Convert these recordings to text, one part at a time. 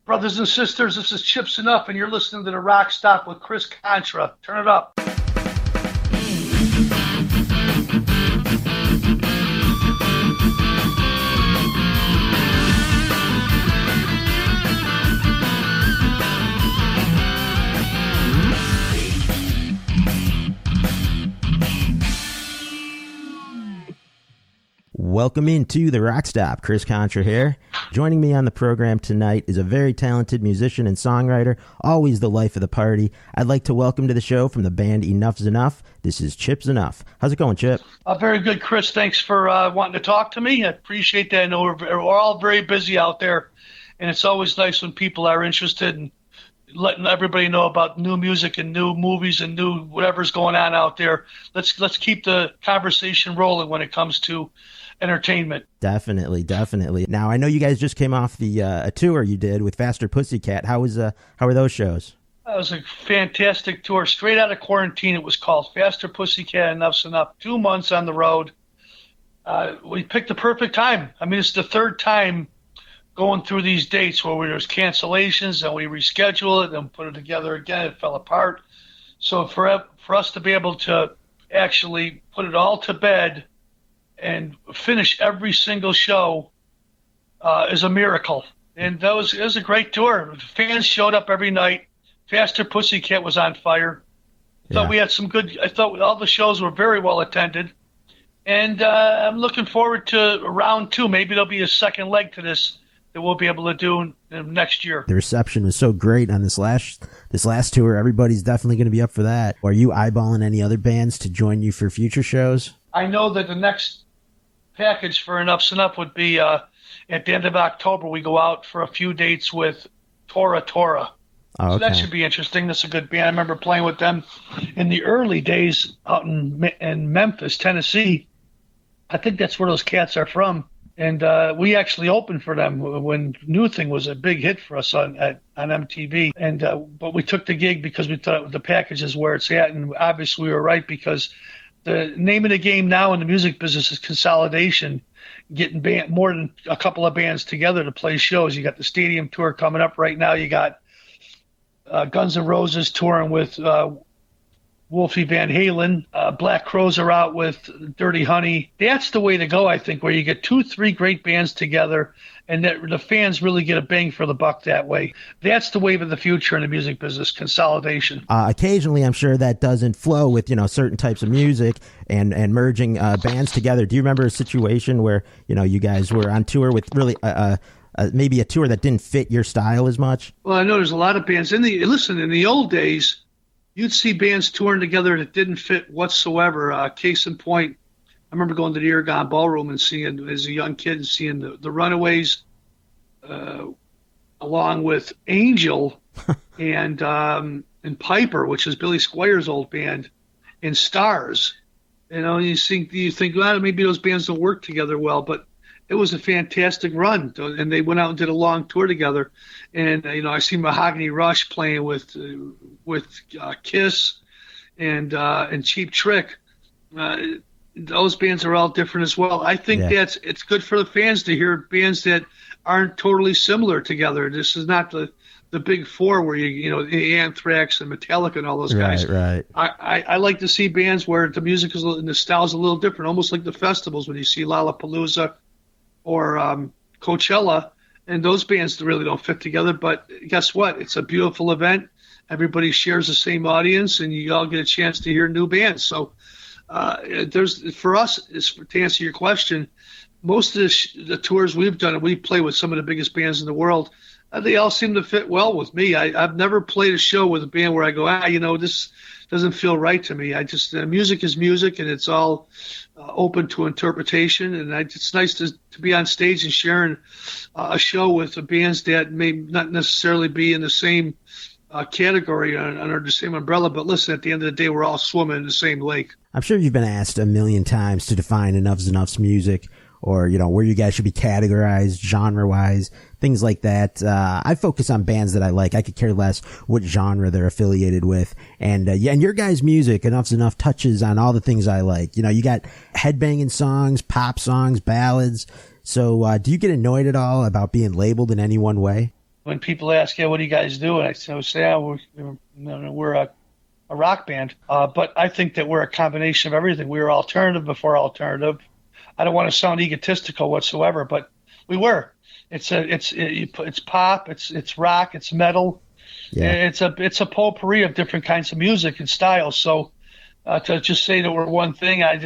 Brothers and sisters, this is Chip Z'Nuff, and you're listening to the RockStop with Chris Contra. Turn it up. Welcome into the RockStop. Chris Contra here. Joining me on the program tonight is a very talented musician and songwriter, always the life of the party. I'd like to welcome to the show from the band Enuff Z'Nuff. This is Chip Z'Nuff. How's it going, Chip? Very good, Chris. Thanks for wanting to talk to me. I appreciate that. I know we're all very busy out there, and it's always nice when people are interested in letting everybody know about new music and new movies and new whatever's going on out there. Let's keep the conversation rolling when it comes to entertainment. Definitely. Now, I know you guys just came off the a tour you did with Faster Pussycat. How were those shows? That was a fantastic tour. Straight out of quarantine, it was called Faster Pussycat, Enuff Z'Nuff. 2 months on the road. We picked the perfect time. I mean, it's the third time going through these dates where there's cancellations and we reschedule it and put it together again. It fell apart. So for us to be able to actually put it all to bed and finish every single show is a miracle. And it was a great tour. Fans showed up every night. Faster Pussycat was on fire. I thought we had some good. I thought all the shows were very well attended. And I'm looking forward to round two. Maybe there'll be a second leg to this that we'll be able to do next year. The reception was so great on this last tour. Everybody's definitely going to be up for that. Are you eyeballing any other bands to join you for future shows? I know that the next package for Enuff Z'Nuff would be at the end of October. We go out for a few dates with Tora. Oh, okay. So that should be interesting. That's a good band. I remember playing with them in the early days out in Memphis, Tennessee. I think that's where those cats are from. And we actually opened for them when New Thing was a big hit for us on MTV. And but we took the gig because we thought the package is where it's at. And obviously we were right, because the name of the game now in the music business is consolidation, getting more than a couple of bands together to play shows. You got the stadium tour coming up right now. You got Guns N' Roses touring with Wolfie Van Halen. Black Crowes are out with Dirty Honey. That's the way to go, I think, where you get 2-3 great bands together and that the fans really get a bang for the buck that way. That's the wave of the future in the music business, consolidation. Occasionally, I'm sure that doesn't flow with, certain types of music and merging bands together. Do you remember a situation where, you guys were on tour with really maybe a tour that didn't fit your style as much? Well, I know there's a lot of bands. In the old days, you'd see bands touring together that didn't fit whatsoever. Case in point, I remember going to the Aragon Ballroom and seeing, as a young kid, seeing the Runaways along with Angel and Piper, which is Billy Squier's old band, and Stars. You think, well, maybe those bands don't work together well, but it was a fantastic run, and they went out and did a long tour together. And I see Mahogany Rush playing with Kiss and Cheap Trick. Those bands are all different as well. I think it's good for the fans to hear bands that aren't totally similar together. This is not the big four where Anthrax and Metallica and all those guys. Right. I like to see bands where the music is and the style is a little different, almost like the festivals when you see Lollapalooza or Coachella, and those bands really don't fit together. But guess what? It's a beautiful event. Everybody shares the same audience, and you all get a chance to hear new bands. So for us, to answer your question, most of the tours we've done, and we play with some of the biggest bands in the world, they all seem to fit well with me. I've never played a show with a band where I go, this doesn't feel right to me. Music is music, and it's all open to interpretation. And it's nice to be on stage and sharing a show with the bands that may not necessarily be in the same category under the same umbrella. But listen, at the end of the day, we're all swimming in the same lake. I'm sure you've been asked a million times to define Enuff Z'Nuff's music, or, where you guys should be categorized genre-wise, things like that. I focus on bands that I like. I could care less what genre they're affiliated with. And and your guys' music, Enuff Z'Nuff, touches on all the things I like. You got headbanging songs, pop songs, ballads. So do you get annoyed at all about being labeled in any one way? when people ask, yeah, what do you guys do? And I say, yeah, we're a rock band. But I think that we're a combination of everything. We were alternative before alternative. I don't want to sound egotistical whatsoever, but we were. It's pop, it's rock, it's metal. Yeah. It's a potpourri of different kinds of music and styles. So to just say that we're one thing, I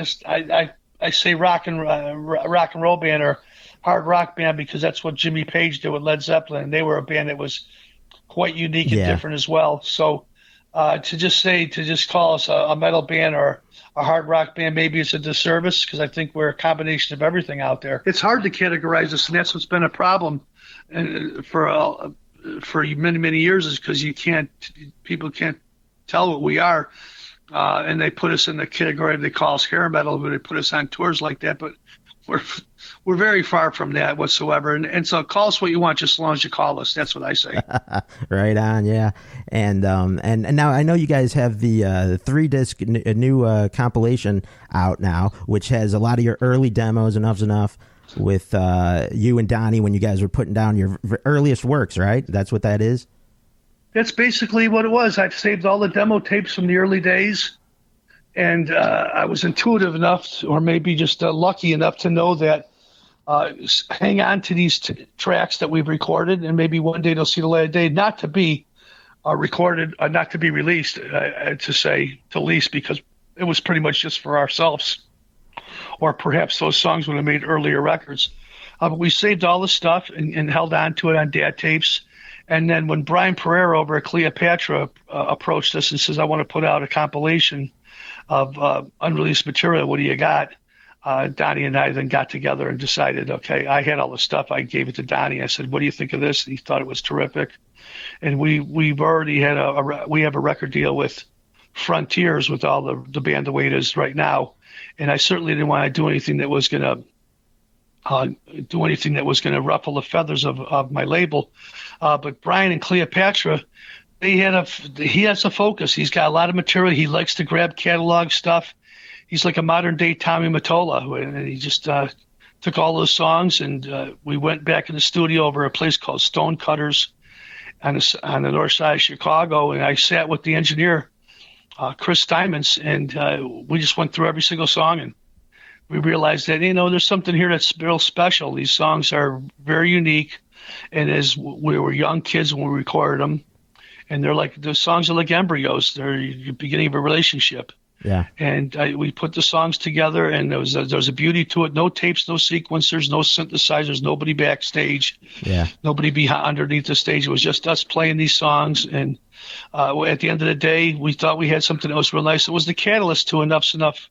say rock and roll band or hard rock band because that's what Jimmy Page did with Led Zeppelin. They were a band that was quite unique and different as well. So to just call us a metal band or a hard rock band, maybe it's a disservice because I think we're a combination of everything out there. It's hard to categorize us, and that's what's been a problem for many, many years is because people can't tell what we are. And they put us in the category they call us hair metal, but they put us on tours like that. But we're very far from that whatsoever. And so call us what you want, just as long as you call us. That's what I say. Right on, yeah. And now I know you guys have the 3-disc new compilation out now, which has a lot of your early demos, Enuff Z'Nuff, with you and Donnie when you guys were putting down your earliest works, right? That's what that is? That's basically what it was. I've saved all the demo tapes from the early days, and I was intuitive enough, or maybe just lucky enough to know that hang on to these tracks that we've recorded, and maybe one day they'll see the light of day, not to be recorded, not to be released, to lease, because it was pretty much just for ourselves, or perhaps those songs would have made earlier records. But we saved all the stuff and held on to it on DAT tapes. And then when Brian Pereira over at Cleopatra approached us and says, I want to put out a compilation of unreleased material, what do you got? Donnie and I then got together and decided, okay, I had all the stuff. I gave it to Donnie. I said, what do you think of this? And he thought it was terrific. And we've already had we have a record deal with Frontiers with all the band the way it is right now. And I certainly didn't want to do anything that was going to ruffle the feathers of my label. But Brian and Cleopatra, he has a focus. He's got a lot of material. He likes to grab catalog stuff. He's like a modern day Tommy Mottola, and he just took all those songs and we went back in the studio over a place called Stonecutters on the north side of Chicago, and I sat with the engineer, Chris Steinmans, and we just went through every single song, and we realized that, there's something here that's real special. These songs are very unique. And as we were young kids when we recorded them, and the songs are like embryos. They're the beginning of a relationship. Yeah. And we put the songs together, and there was a beauty to it. No tapes, no sequencers, no synthesizers, nobody backstage. Yeah. Nobody underneath the stage. It was just us playing these songs. And at the end of the day, we thought we had something that was real nice. It was the catalyst to Enuff Z'Nuff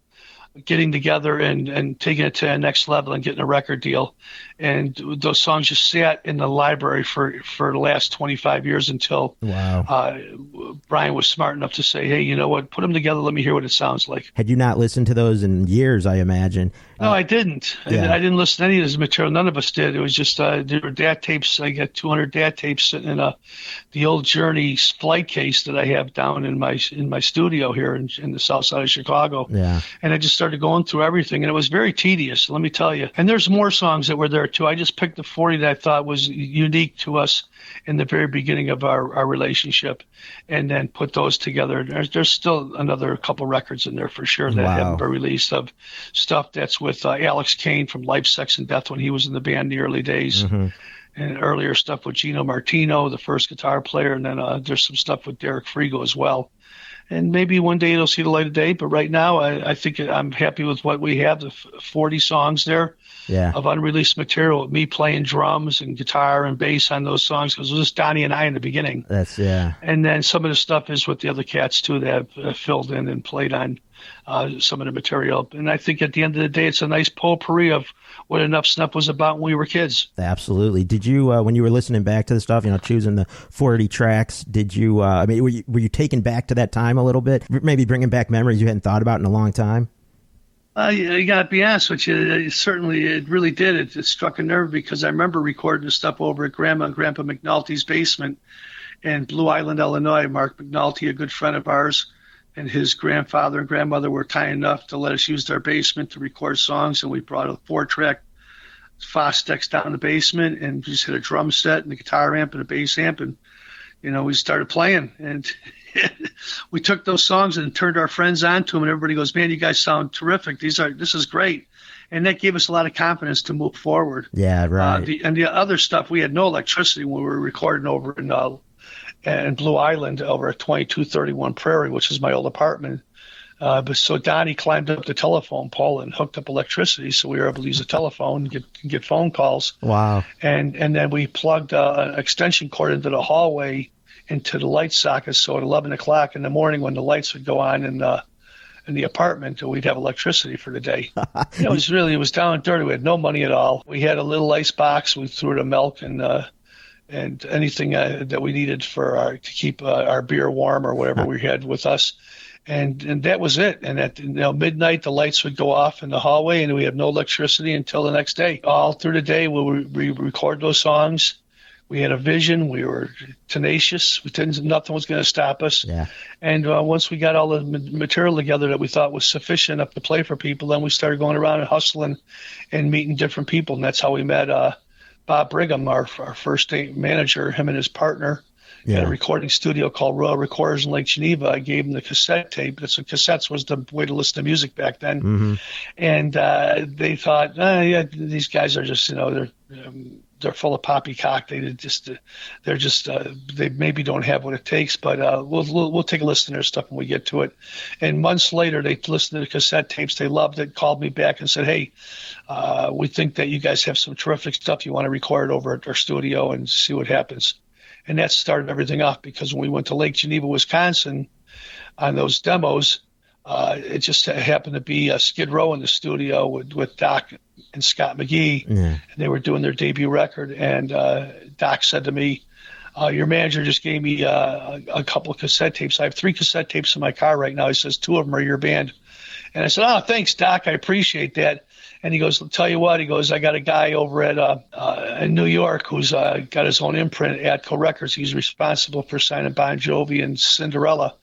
getting together and taking it to the next level and getting a record deal. And those songs just sat in the library for the last 25 years until Brian was smart enough to say, hey, you know what, put them together, let me hear what it sounds like. Had you not listened to those in years, I imagine? No, I didn't. Yeah. I didn't listen to any of this material. None of us did. It was just there were DAT tapes. I got 200 DAT tapes sitting in the old Journey flight case that I have down in my studio here in the south side of Chicago. Yeah. And I just started going through everything, and it was very tedious, let me tell you. And there's more songs that were there too. I just picked the 40 that I thought was unique to us in the very beginning of our relationship, and then put those together. There's still another couple records in there for sure that haven't been released, of stuff that's with Alex Kane from Life, Sex, and Death when he was in the band in the early days. Mm-hmm. And earlier stuff with Gino Martino, the first guitar player, and then there's some stuff with Derek Frigo as well. And maybe one day it'll see the light of day, but right now I think I'm happy with what we have, the 40 songs there of unreleased material, with me playing drums and guitar and bass on those songs, because it was just Donnie and I in the beginning. And then some of the stuff is with the other cats too that have filled in and played on some of the material. And I think at the end of the day, it's a nice potpourri of what Enuff Z'Nuff was about when we were kids. Absolutely. Did you, when you were listening back to the stuff, choosing the 40 tracks, did you, were you taken back to that time a little bit? Maybe bringing back memories you hadn't thought about in a long time? You got to be honest with you. It really did. It struck a nerve, because I remember recording the stuff over at Grandma and Grandpa McNulty's basement in Blue Island, Illinois. Mark McNulty, a good friend of ours, and his grandfather and grandmother were kind enough to let us use their basement to record songs, and we brought a 4-track Fostex down in the basement and just hit a drum set and a guitar amp and a bass amp, and we started playing. And we took those songs and turned our friends onto them, and everybody goes, "Man, you guys sound terrific. This is great." And that gave us a lot of confidence to move forward. Yeah, right. The other stuff, we had no electricity when we were recording over in Blue Island over at 2231 Prairie, which is my old apartment. But so Donnie climbed up the telephone pole and hooked up electricity, so we were able to use a telephone and get phone calls. Wow. And then we plugged an extension cord into the hallway into the light socket, so at 11 o'clock in the morning when the lights would go on in the apartment, we'd have electricity for the day. It was down and dirty. We had no money at all. We had a little ice box. We threw the milk and anything that we needed to keep our beer warm or whatever we had with us. And that was it. And at midnight, the lights would go off in the hallway, and we had no electricity until the next day. All through the day, we record those songs. We had a vision. We were tenacious. Nothing was going to stop us. Yeah. And once we got all the material together that we thought was sufficient enough to play for people, then we started going around and hustling and meeting different people. And that's how we met Bob Brigham, our first day manager, him and his partner. At a recording studio called Royal Recorders in Lake Geneva. I gave them the cassette tape. Cassettes was the way to listen to music back then. Mm-hmm. And they thought, these guys are just, they're full of poppycock. They maybe don't have what it takes, but we'll take a listen to their stuff when we get to it. And months later, they listened to the cassette tapes. They loved it, called me back and said, "Hey, we think that you guys have some terrific stuff. You want to record it over at our studio and see what happens." And that started everything off, because when we went to Lake Geneva, Wisconsin, on those demos, it just happened to be Skid Row in the studio with Doc and Scott McGee. Yeah. And they were doing their debut record. And Doc said to me, "Your manager just gave me a couple of cassette tapes. I have 3 cassette tapes in my car right now." He says, 2 of them are your band. And I said, "Oh, thanks, Doc. I appreciate that." And he goes, "I'll tell you what," he goes, "I got a guy over in New York who's got his own imprint, Atco Records. He's responsible for signing Bon Jovi and Cinderella.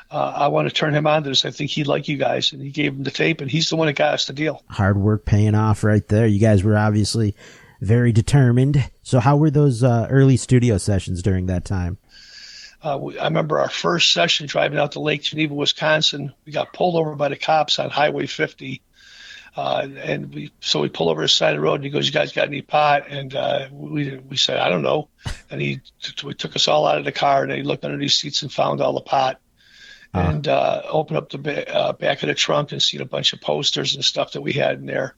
I want to turn him on to this. I think he'd like you guys." And he gave him the tape, and he's the one that got us the deal. Hard work paying off right there. You guys were obviously very determined. So how were those early studio sessions during that time? I remember our first session driving out to Lake Geneva, Wisconsin. We got pulled over by the cops on Highway 50. And we pull over the side of the road, and he goes, "You guys got any pot?" And we said, "I don't know." And we took us all out of the car, and they looked under these seats and found all the pot. And opened up the back of the trunk and seen a bunch of posters and stuff that we had in there.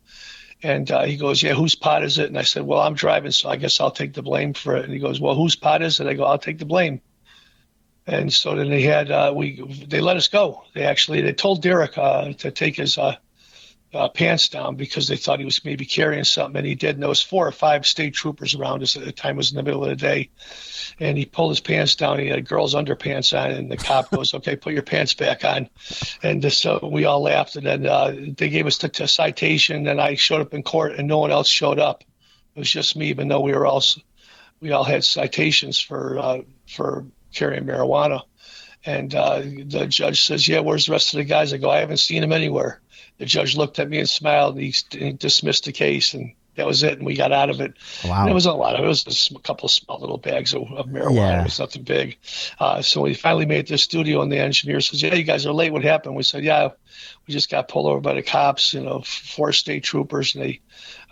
And he goes, "Yeah, whose pot is it?" And I said, "Well, I'm driving, so I guess I'll take the blame for it." And he goes, "Well, whose pot is it?" I go, "I'll take the blame." And so then they had they let us go. They told Derek to take his pants down because they thought he was maybe carrying something, and he did. And there was 4 or 5 state troopers around us at the time. It was in the middle of the day, and he pulled his pants down. He had a girl's underpants on, and the cop goes, "Okay, put your pants back on." And so we all laughed, and then they gave us a citation, and I showed up in court, and no one else showed up. It was just me, even though we all had citations for carrying marijuana. And the judge says, "Yeah, where's the rest of the guys?" I go, "I haven't seen them anywhere." The judge looked at me and smiled, and he dismissed the case, and that was it, and we got out of it. Wow. And it was a lot. It was a couple of small little bags of marijuana. Yeah. It was nothing big. So we finally made it to the studio, and the engineer says, "Yeah, you guys are late. What happened?" We said, "Yeah, we just got pulled over by the cops, 4 state troopers, and they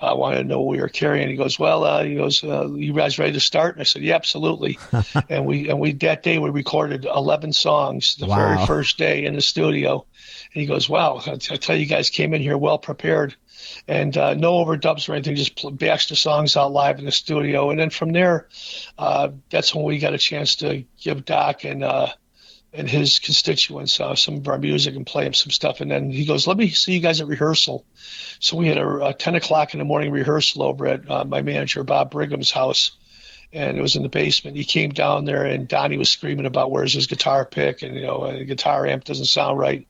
wanted to know what we were carrying." He goes, "Well, you guys ready to start?" And I said, "Yeah, absolutely." and we that day we recorded 11 songs the very first day in the studio. And he goes, "Wow, I tell you guys came in here well prepared." And no overdubs or anything, just bashed the songs out live in the studio. And then from there, that's when we got a chance to give Doc and his constituents some of our music and play him some stuff. And then he goes, "Let me see you guys at rehearsal." So we had a 10 o'clock in the morning rehearsal over at my manager, Bob Brigham's house. And it was in the basement. He came down there, and Donnie was screaming about where's his guitar pick, and the guitar amp doesn't sound right.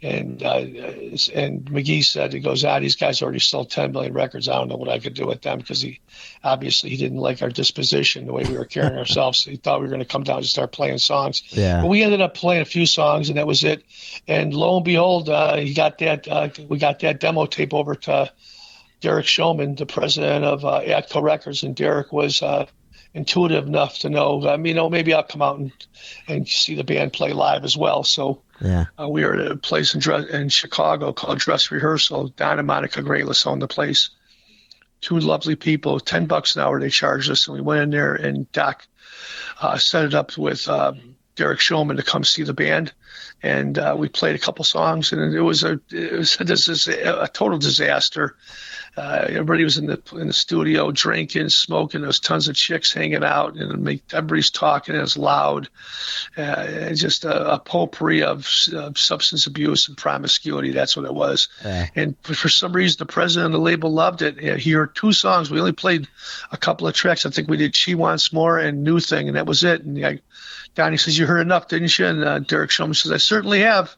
And McGee said, he goes, "These guys already sold 10 million records. I don't know what I could do with them," because he didn't like our disposition, the way we were carrying ourselves. So he thought we were going to come down and start playing songs. Yeah. But we ended up playing a few songs, and that was it. And lo and behold, we got that demo tape over to Derek Showman, the president of Atco Records, and Derek was intuitive enough to know, maybe I'll come out and see the band play live as well. So Yeah. we were at a place in Chicago called Dress Rehearsal. Don and Monica Graylis owned the place. Two lovely people, $10 an hour they charged us, and we went in there, and Doc set it up with Derek Showman to come see the band, and we played a couple songs, and it was a total disaster. Everybody was in the studio drinking, smoking. There was tons of chicks hanging out, and everybody's talking. It was loud. Just a potpourri of substance abuse and promiscuity. That's what it was. And for some reason, the president of the label loved it. He heard two songs. We only played a couple of tracks. I think we did "She Wants More" and "New Thing," and that was it. And Donnie says, "You heard enough, didn't you?" And Derek Showman says, "I certainly have."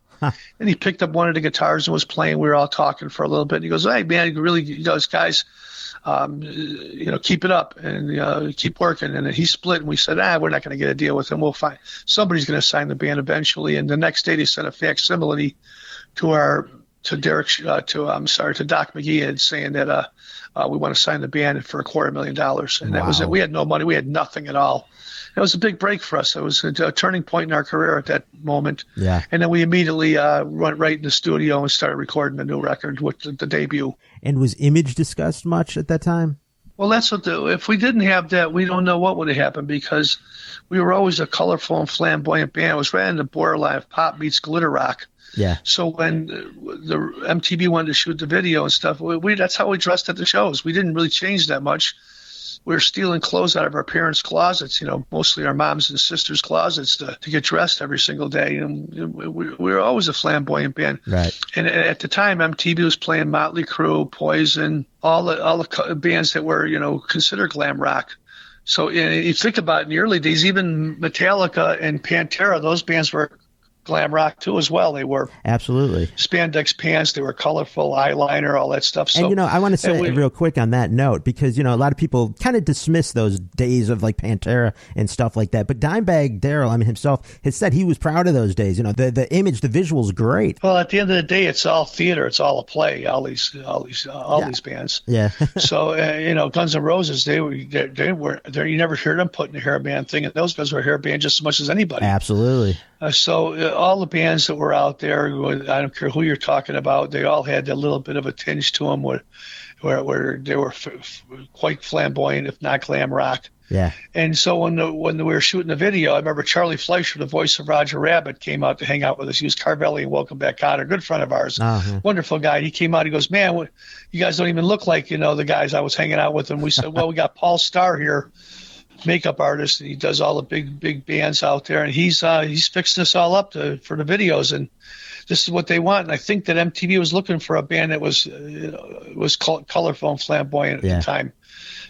And he picked up one of the guitars and was playing. We were all talking for a little bit. And he goes, "Hey, man, you really, guys, keep it up and keep working." And then he split, and we said, we're not going to get a deal with him. We'll find somebody's going to sign the band eventually. And the next day they sent a facsimile to Doc McGee and saying that we want to sign the band for $250,000. And that was it. We had no money. We had nothing at all. It was a big break for us. It was a turning point in our career at that moment. Yeah. And then we immediately went right in the studio and started recording the new record with the debut. And was image discussed much at that time? Well, that's what if we didn't have that, we don't know what would have happened, because we were always a colorful and flamboyant band. It was right in the borderline of pop meets glitter rock. Yeah. So when the MTV wanted to shoot the video and stuff, that's how we dressed at the shows. We didn't really change that much. We were stealing clothes out of our parents' closets, mostly our moms and sisters' closets to get dressed every single day. And we were always a flamboyant band. Right. And at the time, MTV was playing Motley Crue, Poison, all the bands that were, considered glam rock. So you think about it, in the early days, even Metallica and Pantera, those bands were glam rock too as well. They were absolutely spandex pants, they were colorful eyeliner, all that stuff. So, and I want to say real quick on that note, because a lot of people kind of dismiss those days of like Pantera and stuff like that, but Dimebag Darrell, himself has said he was proud of those days. The image, the visuals, great. Well, at the end of the day, it's all theater, it's all a play. All these bands. Yeah. So Guns N' Roses, they were you never heard them putting a hair band thing, and those guys were a hair band just as much as anybody. Absolutely. So all the bands that were out there, I don't care who you're talking about, they all had a little bit of a tinge to them where they were quite flamboyant, if not glam rock. Yeah. And so when we were shooting the video, I remember Charlie Fleischer, the voice of Roger Rabbit, came out to hang out with us. He was Carvelli and Welcome Back Kotter, a good friend of ours, wonderful guy. He came out, he goes, "Man, you guys don't even look like the guys I was hanging out with." And we said, "Well, we got Paul Starr here, makeup artist, and he does all the big bands out there, and he's fixing this all up for the videos, and this is what they want." And I think that MTV was looking for a band that was colorful and flamboyant at the time.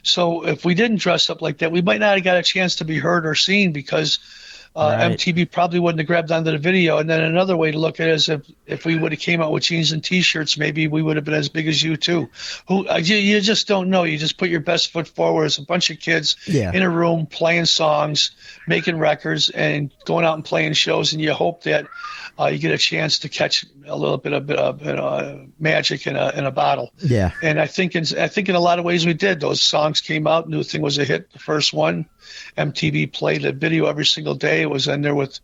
So if we didn't dress up like that, we might not have got a chance to be heard or seen, because MTV probably wouldn't have grabbed onto the video. And then another way to look at it is if we would have came out with jeans and T-shirts, maybe we would have been as big as you too. You just don't know. You just put your best foot forward as a bunch of kids in a room playing songs, making records, and going out and playing shows, and you hope that you get a chance to catch a little bit of magic in a bottle. Yeah. And I think in a lot of ways we did. Those songs came out. New Thing was a hit, the first one. MTV played a video every single day. It was in there with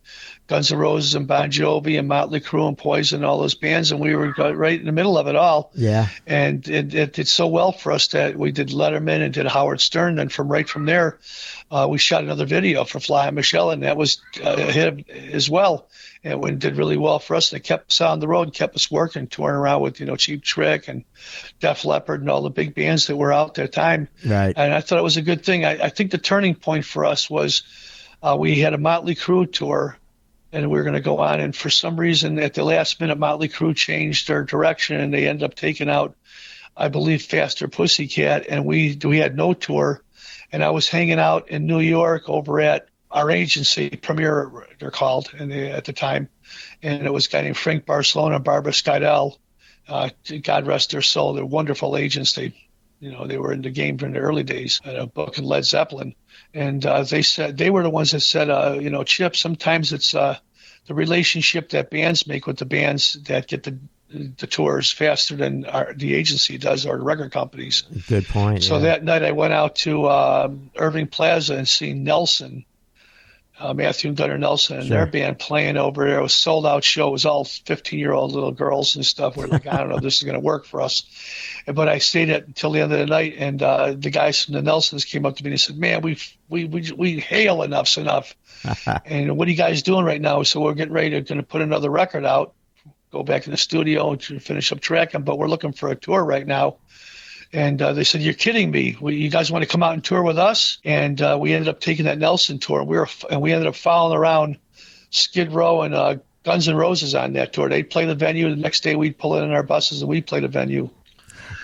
Guns N' Roses and Bon Jovi and Motley Crue and Poison and all those bands, and we were right in the middle of it all. Yeah. And it did so well for us that we did Letterman and did Howard Stern. And from there, we shot another video for Fly and Michelle, and that was a hit as well. And it did really well for us. And it kept us on the road and kept us working, touring around with, Cheap Trick and Def Leppard and all the big bands that were out at the time. Right. And I thought it was a good thing. I think the turning point for us was we had a Motley Crue tour, and we were going to go on. And for some reason, at the last minute, Motley Crue changed their direction, and they ended up taking out, I believe, Faster Pussycat. And we had no tour. And I was hanging out in New York over at our agency, Premier, they're called, at the time. And it was a guy named Frank Barcelona and Barbara Skydell. God rest their soul. They're wonderful agents. They were in the game during the early days, booking Led Zeppelin. And they were the ones that said, Chip, sometimes it's the relationship that bands make with the bands that get the the tours faster than the agency does or the record companies. Good point. So that night I went out to Irving Plaza and seen Nelson, Matthew and Gunnar Nelson, and their band playing over there. It was a sold-out show. It was all 15-year-old little girls and stuff. We're like, I don't know if this is going to work for us. But I stayed until the end of the night, and the guys from the Nelsons came up to me and said, man, we hail Enuff Z'Nuff. And what are you guys doing right now? So we're getting ready to put another record out, go back in the studio and finish up tracking, but we're looking for a tour right now. And they said, you're kidding me. You guys want to come out and tour with us? And we ended up taking that Nelson tour. We ended up following around Skid Row and Guns N' Roses on that tour. They'd play the venue. The next day we'd pull in our buses and we'd play the venue.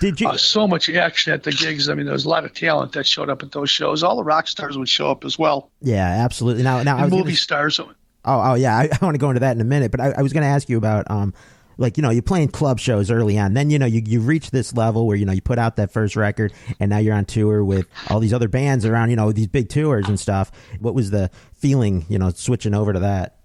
Did you? So much action at the gigs. I mean, there was a lot of talent that showed up at those shows. All the rock stars would show up as well. Yeah, absolutely. Now and movie stars. Oh, yeah. I want to go into that in a minute, but I was going to ask you about like, you're playing club shows early on. Then, you reach this level where, you put out that first record and now you're on tour with all these other bands around, these big tours and stuff. What was the feeling, switching over to that?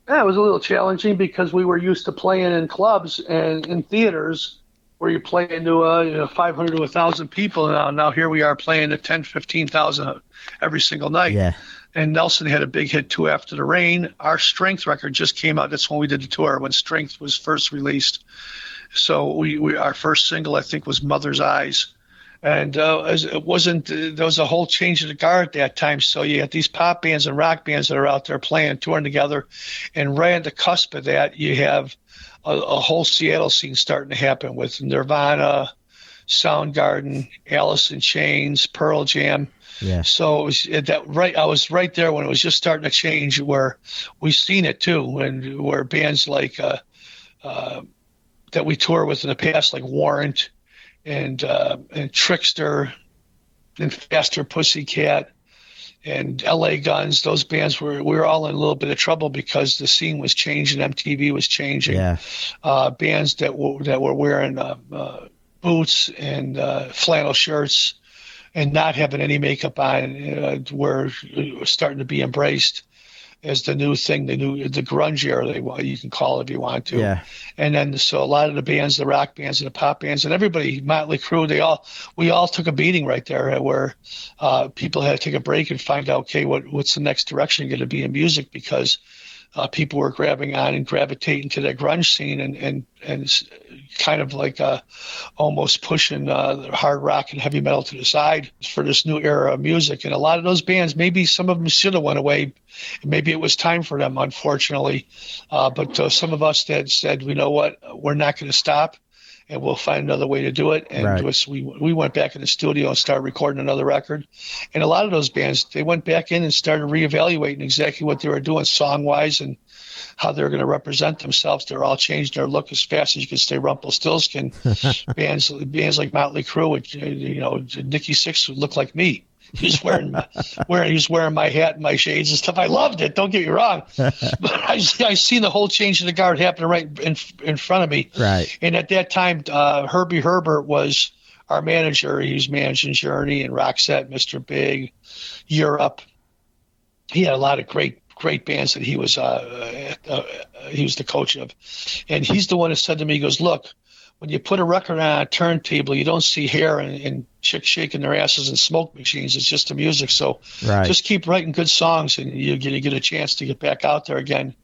Yeah, it was a little challenging because we were used to playing in clubs and in theaters where you play into 500 to 1,000 people. Now here we are playing to 10, 15,000 every single night. Yeah. And Nelson had a big hit too after the rain. Our Strength record just came out. That's when we did the tour, when Strength was first released. So our first single, I think, was Mother's Eyes. And there was a whole change of the guard at that time. So you got these pop bands and rock bands that are out there playing, touring together. And right at the cusp of that, you have a whole Seattle scene starting to happen with Nirvana, Soundgarden, Alice in Chains, Pearl Jam. Yeah. So I was right there when it was just starting to change, where we've seen it too, and where bands like that we toured with in the past, like Warrant and Trickster and Faster Pussycat and LA Guns, those bands we were all in a little bit of trouble because the scene was changing, MTV was changing. Yeah. Bands that were wearing boots and flannel shirts and not having any makeup on were starting to be embraced as the new thing, the grunge era, you can call it if you want to. Yeah. And then so a lot of the bands, the rock bands and the pop bands and everybody, Motley Crue, we all took a beating right there, where people had to take a break and find out, okay, what's the next direction going to be in music, because people were grabbing on and gravitating to the grunge scene and kind of like almost pushing hard rock and heavy metal to the side for this new era of music. And a lot of those bands, maybe some of them should have went away. Maybe it was time for them, unfortunately. But some of us that said, you know what, we're not going to stop, and we'll find another way to do it. And we went back in the studio and started recording another record. And a lot of those bands, they went back in and started reevaluating exactly what they were doing song-wise and how they were going to represent themselves. They're all changing their look as fast as you can stay Rumpelstiltskin. bands like Motley Crue, Nikki Sixx would look like me. He's wearing my hat and my shades and stuff. I loved it. Don't get me wrong, but I seen the whole change of the guard happen right in front of me. Right. And at that time, Herbie Herbert was our manager. He was managing Journey and Roxette, Mr. Big, Europe. He had a lot of great bands that he was the coach of, and he's the one that said to me, he goes, look, when you put a record on a turntable, you don't see hair and chicks shaking their asses and smoke machines. It's just the music. So just keep writing good songs, and you get a chance to get back out there again.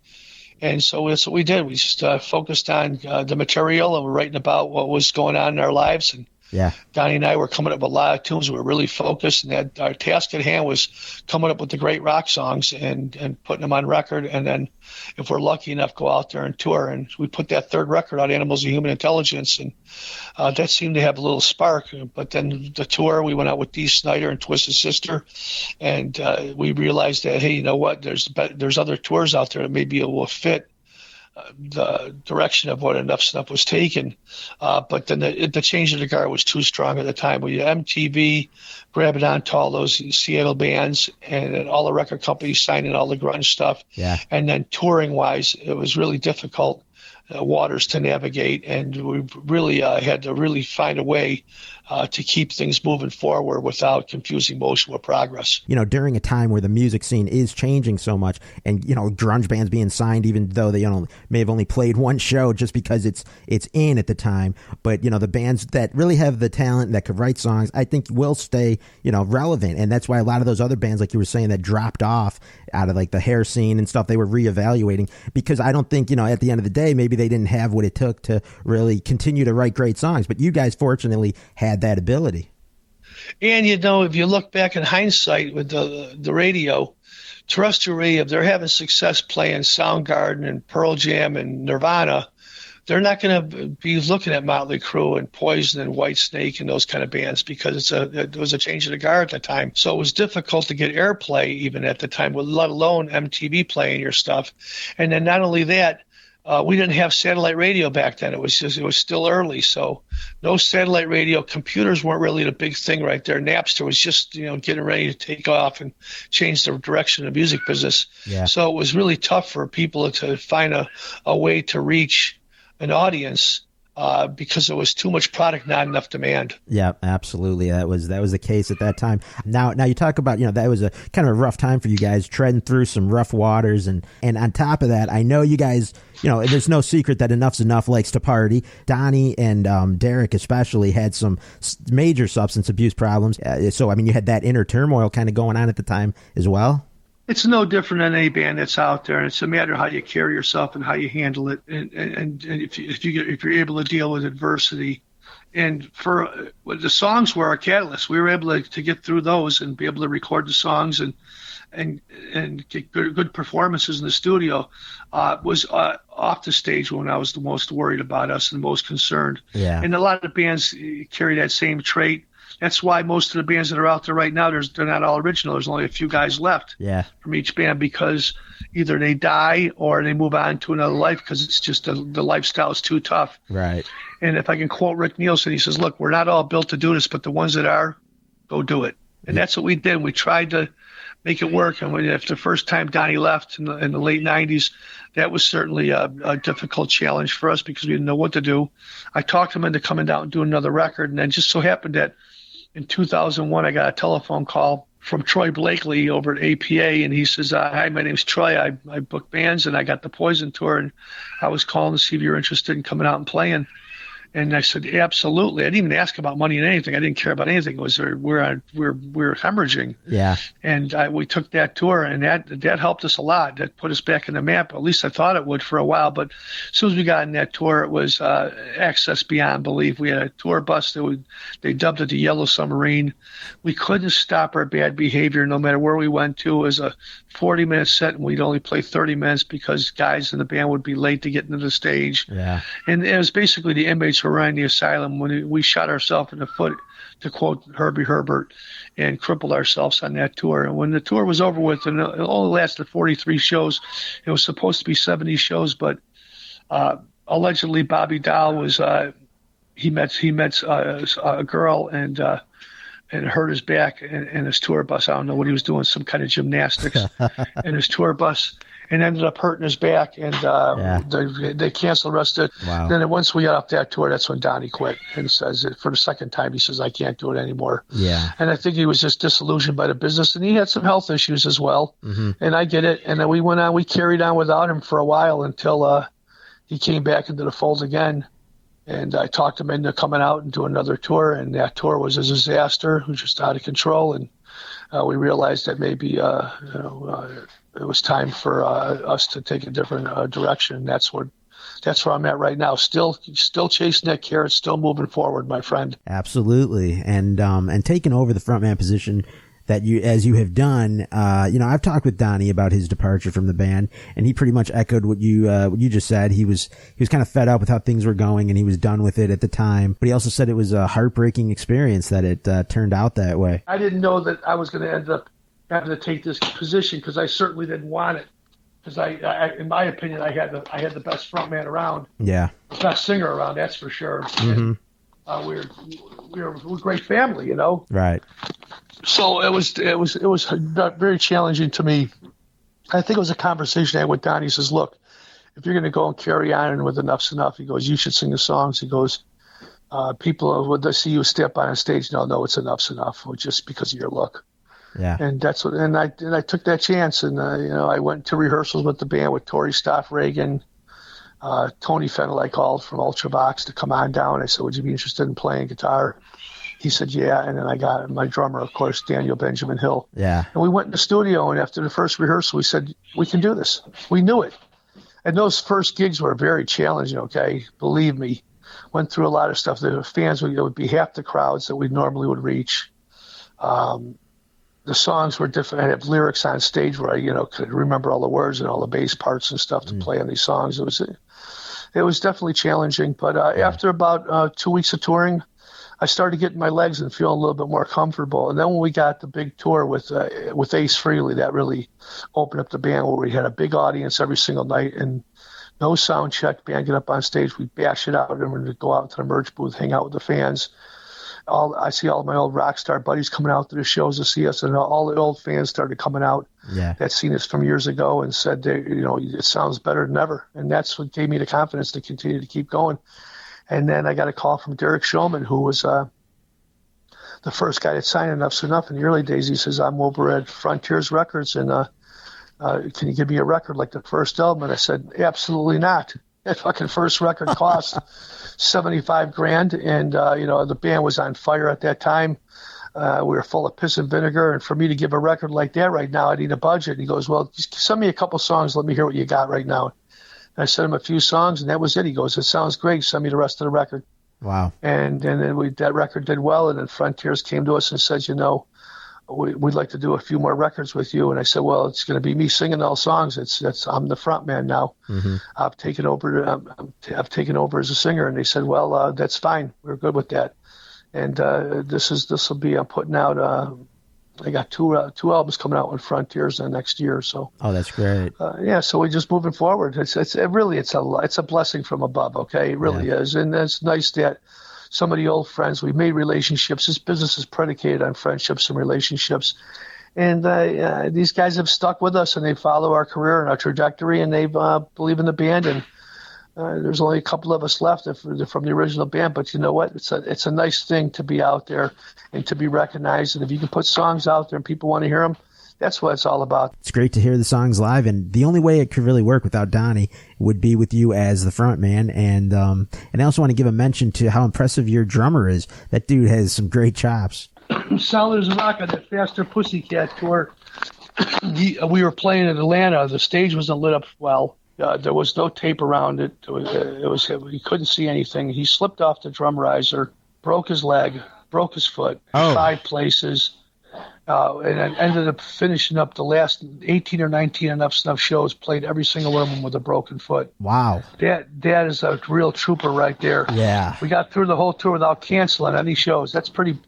And so that's what we did. We just focused on the material, and we're writing about what was going on in our lives. And Donnie and I were coming up with a lot of tunes. We were really focused, and our task at hand was coming up with the great rock songs and putting them on record. And then, if we're lucky enough, go out there and tour. And we put that third record out, Animals of Human Intelligence, and that seemed to have a little spark. But then the tour, we went out with Dee Snider and Twisted Sister, and we realized that, hey, you know what? There's other tours out there that maybe it will fit the direction of what Enuff Z'Nuff was taken, but then the change of the guard was too strong at the time. We had MTV grabbing onto all those Seattle bands, and then all the record companies signing all the grunge stuff. Yeah. And then touring wise, it was really difficult waters to navigate, and we really had to really find a way to keep things moving forward without confusing motion with progress. During a time where the music scene is changing so much, and grunge bands being signed, even though they may have only played one show just because it's in at the time, but the bands that really have the talent that could write songs, I think will stay relevant, and that's why a lot of those other bands, like you were saying, that dropped off out of like the hair scene and stuff, they were reevaluating, because I don't think at the end of the day maybe they didn't have what it took to really continue to write great songs, but you guys fortunately had that ability. And if you look back in hindsight with the radio, terrestrial radio, if they're having success playing Soundgarden and Pearl Jam and Nirvana, they're not going to be looking at Motley Crue and Poison and Whitesnake and those kind of bands, because it was a change of the guard at the time. So it was difficult to get airplay even at the time, let alone MTV playing your stuff. And then not only that, we didn't have satellite radio back then. It was still early, so no satellite radio. Computers weren't really the big thing right there. Napster was just getting ready to take off and change the direction of the music business. Yeah. So it was really tough for people to find a way to reach an audience because there was too much product, not enough demand. Yeah, absolutely. That was the case at that time. Now you talk about, that was a kind of a rough time for you guys, treading through some rough waters. And on top of that, I know you guys, there's no secret that Enuff Z'Nuff likes to party. Donnie and Derek especially had some major substance abuse problems. So, you had that inner turmoil kind of going on at the time as well. It's no different than any band that's out there. It's a matter of how you carry yourself and how you handle it, and if you're able to deal with adversity. And for the songs were our catalyst. We were able to get through those and be able to record the songs and get good performances in the studio. Was off the stage when I was the most worried about us and most concerned. Yeah. And a lot of bands carry that same trait. That's why most of the bands that are out there right now, they're not all original. There's only a few guys left from each band, because either they die or they move on to another life because it's just the lifestyle is too tough. Right. And if I can quote Rick Nielsen, he says, "Look, we're not all built to do this, but the ones that are, go do it." And that's what we did. We tried to make it work. And if the first time Donnie left in the late 90s, that was certainly a difficult challenge for us because we didn't know what to do. I talked him into coming down and doing another record, and then just so happened that in 2001, I got a telephone call from Troy Blakely over at APA, and he says, "Hi, my name's Troy. I book bands, and I got the Poison tour, and I was calling to see if you're interested in coming out and playing." And I said, "Absolutely." I didn't even ask about money and anything. I didn't care about anything. It was we're hemorrhaging. Yeah. And we took that tour, and that helped us a lot. That put us back in the map. At least I thought it would for a while. But as soon as we got in that tour, it was access beyond belief. We had a tour bus they dubbed it the Yellow Submarine. We couldn't stop our bad behavior no matter where we went to. It was a 40-minute set, and we'd only play 30 minutes because guys in the band would be late to get into the stage. Yeah. And it was basically the inmates who were running the asylum when we shot ourselves in the foot, to quote Herbie Herbert, and crippled ourselves on that tour. And when the tour was over with, and it only lasted 43 shows, it was supposed to be 70 shows, but allegedly Bobby Dahl was he met a girl and hurt his back in his tour bus. I don't know what he was doing, some kind of gymnastics in his tour bus, and ended up hurting his back, and they canceled the rest of it. Wow. Then once we got off that tour, that's when Donnie quit and says, for the second time, he says, "I can't do it anymore." Yeah. And I think he was just disillusioned by the business, and he had some health issues as well. Mm-hmm. And I get it. And then we carried on without him for a while until he came back into the fold again. And I talked him into coming out and doing another tour, and that tour was a disaster. It was just out of control, and we realized that maybe it was time for us to take a different direction. That's where I'm at right now. Still chasing that carrot, still moving forward, my friend. Absolutely, and taking over the frontman position that as you have done. I've talked with Donnie about his departure from the band, and he pretty much echoed what you just said. He was kind of fed up with how things were going, and he was done with it at the time. But he also said it was a heartbreaking experience that it turned out that way. I didn't know that I was going to end up having to take this position, because I certainly didn't want it. Because I, in my opinion, I had the best frontman around. Yeah. The best singer around, that's for sure. Mm-hmm. And, we're a great family, Right. So it was very challenging to me. I think it was a conversation I had with Donnie. He says, "Look, if you're going to go and carry on with Enuff Z'Nuff," he goes, "you should sing the songs." He goes, People when they see you step on a stage, know it's Enuff Z'Nuff, just because of your look. Yeah. And that's what, and I took that chance, and I went to rehearsals with the band with Tori Stoff-Reagan, Tony Fennell I called from Ultravox to come on down. I said, would you be interested in playing guitar? He said, yeah. And then I got my drummer, of course, Daniel Benjamin Hill. Yeah. And we went in the studio, and after the first rehearsal, we said, we can do this. We knew it. And those first gigs were very challenging, okay? Believe me. Went through a lot of stuff. The fans would be half the crowds that we normally would reach. The songs were different. I have lyrics on stage where I, could remember all the words and all the bass parts and stuff to play on these songs. It was definitely challenging. But after about 2 weeks of touring, I started getting my legs and feeling a little bit more comfortable. And then when we got the big tour with Ace Frehley, that really opened up the band, where we had a big audience every single night and no sound check. Band get up on stage, we bash it out, and we're going to go out to the merch booth, hang out with the fans. I see all of my old rock star buddies coming out to the shows to see us, and all the old fans started coming out that seen us from years ago and said, it sounds better than ever. And that's what gave me the confidence to continue to keep going. And then I got a call from Derek Shulman, who was the first guy that signed Enuff Z'Nuff in the early days. He says, I'm over at Frontiers Records, and can you give me a record like the first album? And I said, absolutely not. That fucking first record cost $75,000, and the band was on fire at that time. We were full of piss and vinegar, and for me to give a record like that right now, I need a budget. And he goes, well, just send me a couple songs. Let me hear what you got right now. I sent him a few songs, and that was it. He goes, it sounds great. Send me the rest of the record. Wow. And then that record did well, and then Frontiers came to us and said, we'd like to do a few more records with you. And I said, well, it's going to be me singing all songs. I'm the frontman now. Mm-hmm. I've taken over as a singer. And they said, well, that's fine. We're good with that. And I'm putting out I got two albums coming out with Frontiers next year. So that's great. So we're just moving forward. It's a blessing from above. Okay, it really is, and it's nice that some of the old friends, we've made relationships. This business is predicated on friendships and relationships, and these guys have stuck with us, and they follow our career and our trajectory, and they believe in the band. And there's only a couple of us left from the original band, but you know what? It's a nice thing to be out there and to be recognized. And if you can put songs out there and people want to hear them, that's what it's all about. It's great to hear the songs live, and the only way it could really work without Donnie would be with you as the front man. And I also want to give a mention to how impressive your drummer is. That dude has some great chops. Solid as a rock on that Faster Pussycat tour. We were playing in Atlanta. The stage wasn't lit up well. There was no tape around it. He couldn't see anything. He slipped off the drum riser, broke his leg, broke his foot, 5 places, and I ended up finishing up the last 18 or 19 Enuff Z'Nuff shows, played every single one of them with a broken foot. Wow. That is a real trooper right there. Yeah. We got through the whole tour without canceling any shows. That's pretty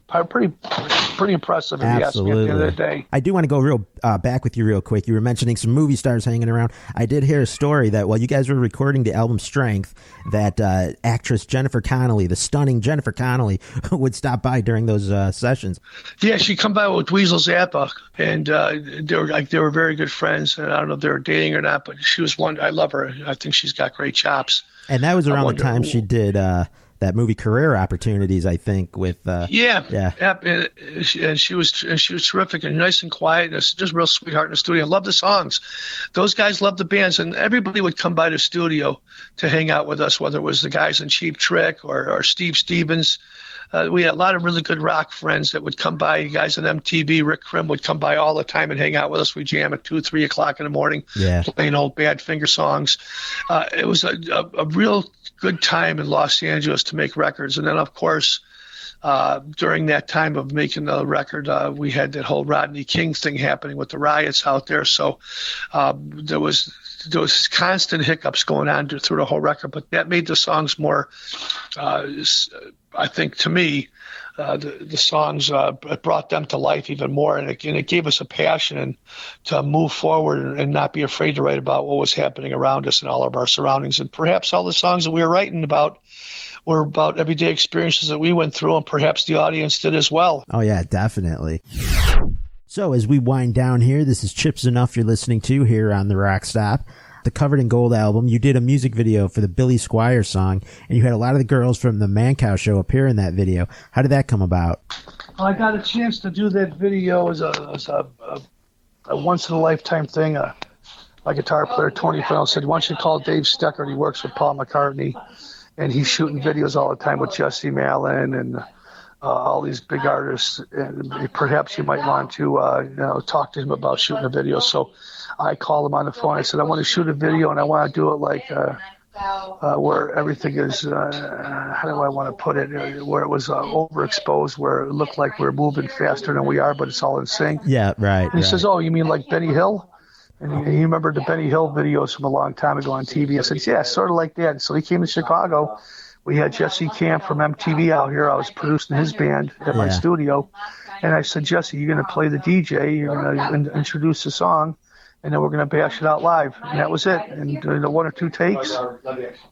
impressive, if you ask me, at the end of the day. I do want to go back with you real quick. You were mentioning some movie stars hanging around. I did hear a story that while you guys were recording the album Strength, that actress Jennifer Connelly, the stunning Jennifer Connelly, would stop by during those sessions. Yeah, she come by with Weasel Zappa, and they were very good friends. And I don't know if they were dating or not, but she was one. I love her. I think she's got great chops. And that was around the time she did that movie Career Opportunities, I think, with and she was terrific and nice and quiet, and just a real sweetheart in the studio. I love the songs. Those guys loved the bands, and everybody would come by the studio to hang out with us, whether it was the guys in Cheap Trick or Steve Stevens. We had a lot of really good rock friends that would come by. You guys on MTV, Rick Krim would come by all the time and hang out with us. We jam at 2, 3 o'clock in the morning, playing old Badfinger songs. It was a real good time in Los Angeles to make records. And then, of course, during that time of making the record, we had that whole Rodney King thing happening with the riots out there. So there was constant hiccups going on through the whole record, but that made the songs more, I think, to me, the songs brought them to life even more, and it gave us a passion to move forward and not be afraid to write about what was happening around us and all of our surroundings. And perhaps all the songs that we were writing about were about everyday experiences that we went through, and perhaps the audience did as well. Oh, yeah, definitely. So as we wind down here, this is Chip Z'Nuff you're listening to here on the RockStop. the Covered in Gold album. You did a music video for the Billy Squier song, and you had a lot of the girls from the Mancow show appear in that video. How did that come about? I got a chance to do that video as a once-in-a-lifetime thing. My guitar player, Tony Fennell, said, why don't you call Dave Stecker? He works with Paul McCartney, and he's shooting videos all the time with Jesse Malin and all these big artists, and perhaps you might want to talk to him about shooting a video. So I called him on the phone. I said, I want to shoot a video, and I want to do it like where everything is, how do I want to put it, where it was overexposed, where it looked like we're moving faster than we are, but it's all in sync. Yeah, right. And he says, oh, you mean like Benny Hill? And he remembered the Benny Hill videos from a long time ago on TV. I said, yeah, sort of like that. So he came to Chicago. We had Jesse Camp from MTV out here. I was producing his band at my studio. And I said, Jesse, you're going to play the DJ. You're going to introduce the song. And then we're going to bash it out live. And that was it. And one or two takes.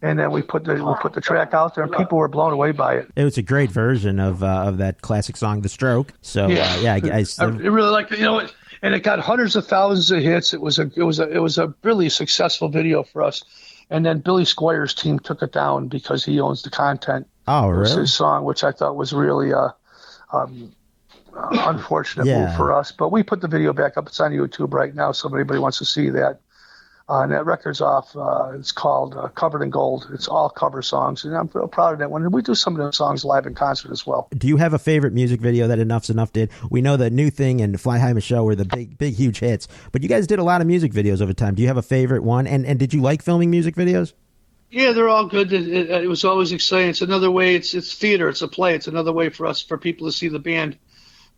And then we put the track out there, and people were blown away by it. It was a great version of that classic song, The Stroke. So, I really liked it. And it got hundreds of thousands of hits. It was a really successful video for us. And then Billy Squier's team took it down because he owns the content. Oh, really? It was his song, which I thought was really unfortunate move for us. But we put the video back up. It's on YouTube right now, so if anybody wants to see that. And that record's off. It's called Covered in Gold. It's all cover songs, and I'm real proud of that one. And we do some of those songs live in concert as well. Do you have a favorite music video that Enuff Z'Nuff did? We know that New Thing and Fly High Michelle were the big, huge hits, but you guys did a lot of music videos over time. Do you have a favorite one? And did you like filming music videos? Yeah, they're all good. It was always exciting. It's another way. It's theater. It's a play. It's another way for people to see the band.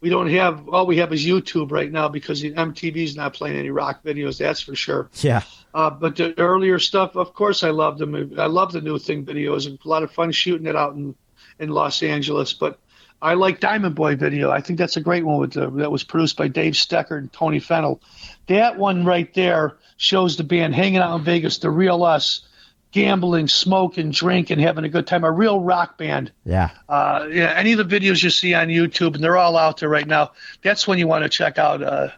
We don't have, all we have is YouTube right now because MTV's not playing any rock videos, that's for sure. Yeah. But the earlier stuff, of course, I loved them. I love the New Thing videos. A lot of fun shooting it out in Los Angeles. But I like Diamond Boy video. I think that's a great one that was produced by Dave Stecker and Tony Fennell. That one right there shows the band hanging out in Vegas, the real us, gambling, smoking, drinking, having a good time. A real rock band. Yeah. Any of the videos you see on YouTube, and they're all out there right now, that's when you want to check out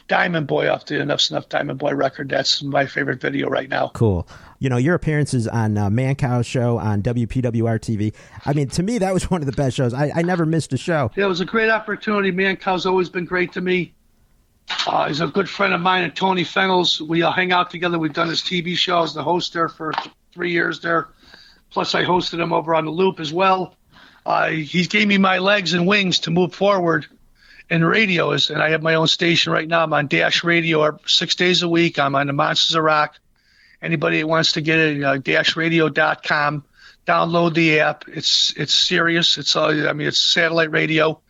Diamond Boy off the Enuff Z'Nuff Diamond Boy record. That's my favorite video right now. Cool. Your appearances on Mancow's show on WPWR TV, I mean, to me, that was one of the best shows. I never missed a show. Yeah, it was a great opportunity. Mancow's always been great to me. He's a good friend of mine and Tony Fennell's. We hang out together. We've done his TV show. I was the host there for 3 years there. Plus, I hosted him over on the Loop as well. He gave me my legs and wings to move forward in radio. And I have my own station right now. I'm on Dash Radio 6 days a week. I'm on the Monsters of Rock. Anybody that wants to get it, dashradio.com. Download the app. It's serious. It's satellite radio.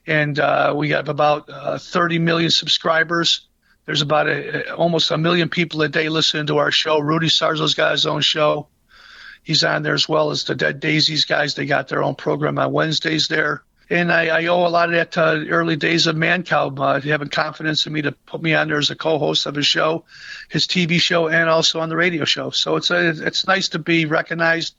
And we have about 30 million subscribers. There's about almost 1 million people a day listening to our show. Rudy Sarzo's got his own show. He's on there as well as the Dead Daisies guys. They got their own program on Wednesdays there. And I owe a lot of that to early days of Mancow, having confidence in me to put me on there as a co-host of his show, his TV show, and also on the radio show. So it's nice to be recognized.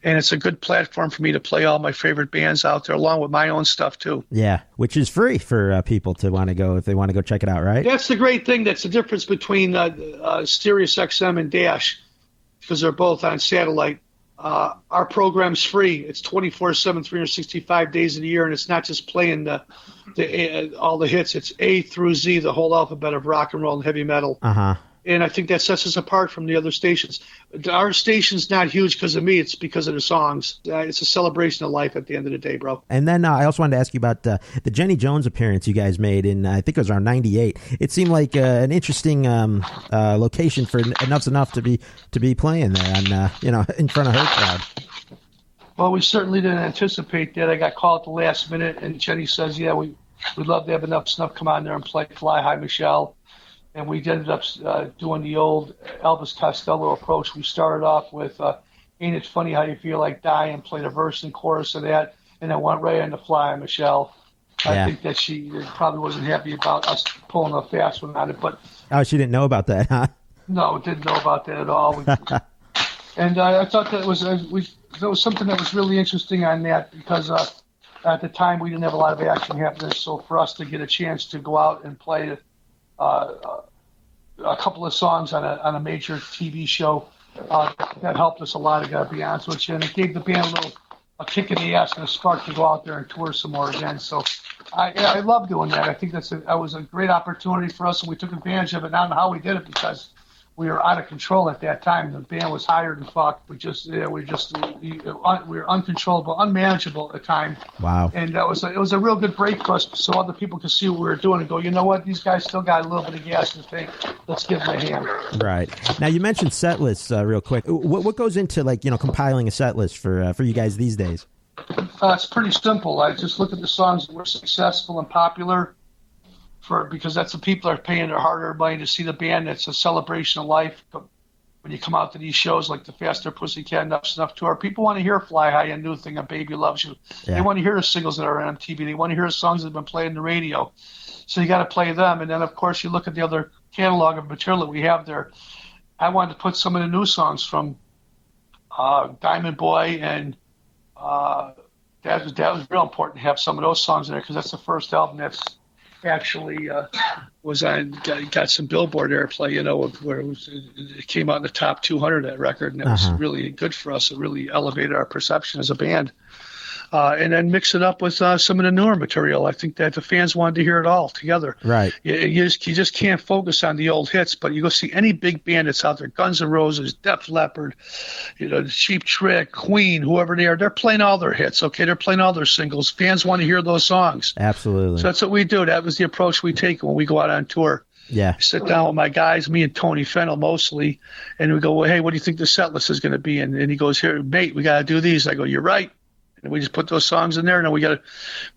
And it's a good platform for me to play all my favorite bands out there, along with my own stuff, too. Yeah, which is free for people to want to go, if they want to go check it out, right? That's the great thing. That's the difference between Sirius XM and Dash, because they're both on satellite. Our program's free. It's 24/7, 365 days of the year, and it's not just playing all the hits. It's A through Z, the whole alphabet of rock and roll and heavy metal. Uh-huh. And I think that sets us apart from the other stations. Our station's not huge because of me. It's because of the songs. It's a celebration of life at the end of the day, bro. And then I also wanted to ask you about the Jenny Jones appearance you guys made in, I think it was around 98. It seemed like an interesting location for Enuff Z'Nuff to be playing there on, in front of her crowd. Well, we certainly didn't anticipate that. I got called at the last minute, and Jenny says, yeah, we'd love to have Enuff Z'Nuff come on there and play Fly High Michelle. And we ended up doing the old Elvis Costello approach. We started off with Ain't It Funny How You Feel Like Dying, played a verse and chorus of that, and then went right into Fly Michelle. Yeah. I think that she probably wasn't happy about us pulling a fast one on it. But she didn't know about that, huh? No, didn't know about that at all. And I thought that there was something that was really interesting on that because at the time we didn't have a lot of action happening. So for us to get a chance to go out and play a couple of songs on a major TV show. That helped us a lot, I got to be honest with you. And it gave the band a kick in the ass and a spark to go out there and tour some more again. So I love doing that. I think that was a great opportunity for us, and we took advantage of it. I don't know how we did it because we were out of control at that time. The band was higher than fuck. We were uncontrollable, unmanageable at the time. Wow. And it was a real good break for us, so other people could see what we were doing and go, you know what, these guys still got a little bit of gas in the tank. Let's give them a hand. Right. Now you mentioned set lists real quick. What goes into compiling a set list for you guys these days? It's pretty simple. I just look at the songs that were successful and popular. Because that's the people that are paying their hard-earned money to see the band. It's a celebration of life. When you come out to these shows like the Faster Pussycat, Enuff Z'Nuff tour, people want to hear Fly High and New Thing and Baby Loves You. Yeah. They want to hear the singles that are on MTV. They want to hear the songs that have been played on the radio. So you got to play them. And then, of course, you look at the other catalog of material that we have there. I wanted to put some of the new songs from Diamond Boy, and that was real important to have some of those songs in there because that's the first album that's actually was on got some Billboard airplay, where it came out in the top 200, that record, and it was really good for us. It really elevated our perception as a band. And then mix it up with some of the newer material. I think that the fans wanted to hear it all together. Right. You just can't focus on the old hits, but you go see any big band that's out there, Guns N' Roses, Def Leppard, Cheap Trick, Queen, whoever they are, they're playing all their hits, okay? They're playing all their singles. Fans want to hear those songs. Absolutely. So that's what we do. That was the approach we take when we go out on tour. Yeah. I sit down with my guys, me and Tony Fennell mostly, and we go, well, hey, what do you think the set list is going to be? And he goes, here, mate, we got to do these. I go, you're right. And we just put those songs in there, and then we got to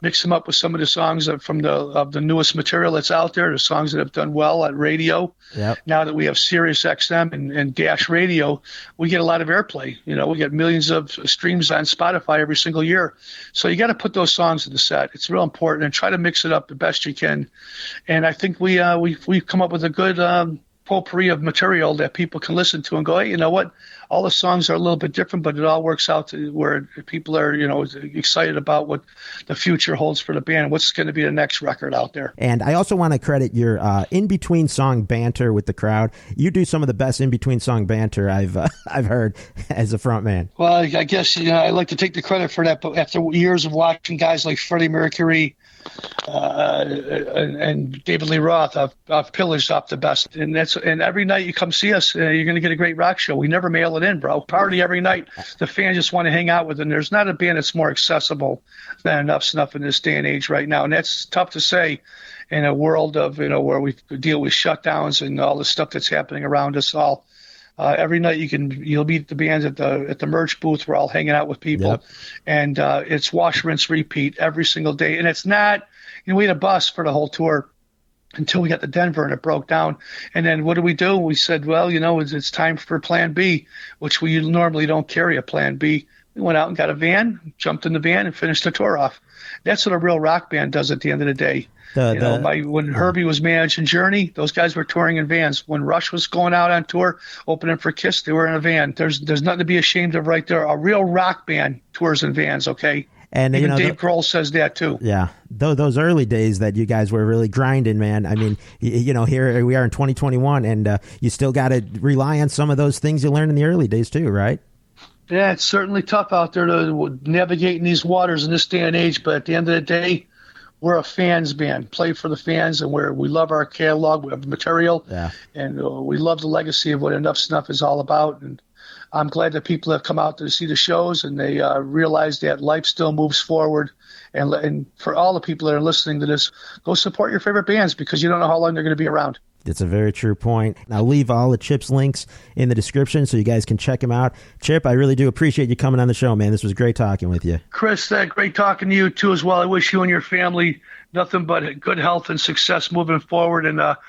mix them up with some of the songs from the newest material that's out there, the songs that have done well on radio. Yep. Now that we have Sirius XM and Dash Radio, we get a lot of airplay. We get millions of streams on Spotify every single year. So you got to put those songs in the set. It's real important, and try to mix it up the best you can. And I think we've come up with a good potpourri of material that people can listen to and go, hey, you know what? All the songs are a little bit different, but it all works out to where people are, excited about what the future holds for the band, what's going to be the next record out there. And I also want to credit your in-between song banter with the crowd. You do some of the best in-between song banter I've heard as a frontman. Well, I guess I like to take the credit for that, but after years of watching guys like Freddie Mercury and David Lee Roth, I've pillaged up the best, and every night you come see us, you're going to get a great rock show. We never mail it in, bro. Party every night. The fans just want to hang out with it. And there's not a band that's more accessible than Enuff Z'Nuff in this day and age right now, and that's tough to say in a world of where we deal with shutdowns and all the stuff that's happening around us all. Every night you'll meet the bands at the merch booth. We're all hanging out with people, yep. And it's wash, rinse, repeat every single day. And it's not, we had a bus for the whole tour until we got to Denver and it broke down. And then what do? We said, well, it's time for Plan B, which we normally don't carry a Plan B. We went out and got a van, jumped in the van, and finished the tour off. That's what a real rock band does at the end of the day. When Herbie was managing Journey, those guys were touring in vans. When Rush was going out on tour, opening for Kiss, they were in a van. There's nothing to be ashamed of right there. A real rock band tours in vans, okay? And even Dave Grohl says that too. Yeah, those early days that you guys were really grinding, man. I mean, here we are in 2021, and you still got to rely on some of those things you learned in the early days too, right? Yeah, it's certainly tough out there to navigate in these waters in this day and age. But at the end of the day, we're a fans band, play for the fans, and we love our catalog, we have material, and we love the legacy of what Enuff Z'Nuff is all about. And I'm glad that people have come out to see the shows, and they realize that life still moves forward. And for all the people that are listening to this, go support your favorite bands because you don't know how long they're going to be around. That's a very true point. I'll leave all of Chip's links in the description so you guys can check him out. Chip, I really do appreciate you coming on the show, man. This was great talking with you. Chris, great talking to you too as well. I wish you and your family nothing but good health and success moving forward. And a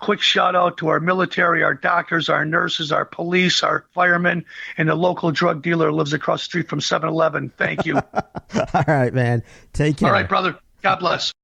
quick shout out to our military, our doctors, our nurses, our police, our firemen, and the local drug dealer who lives across the street from 7-Eleven. Thank you. All right, man. Take care. All right, brother. God bless.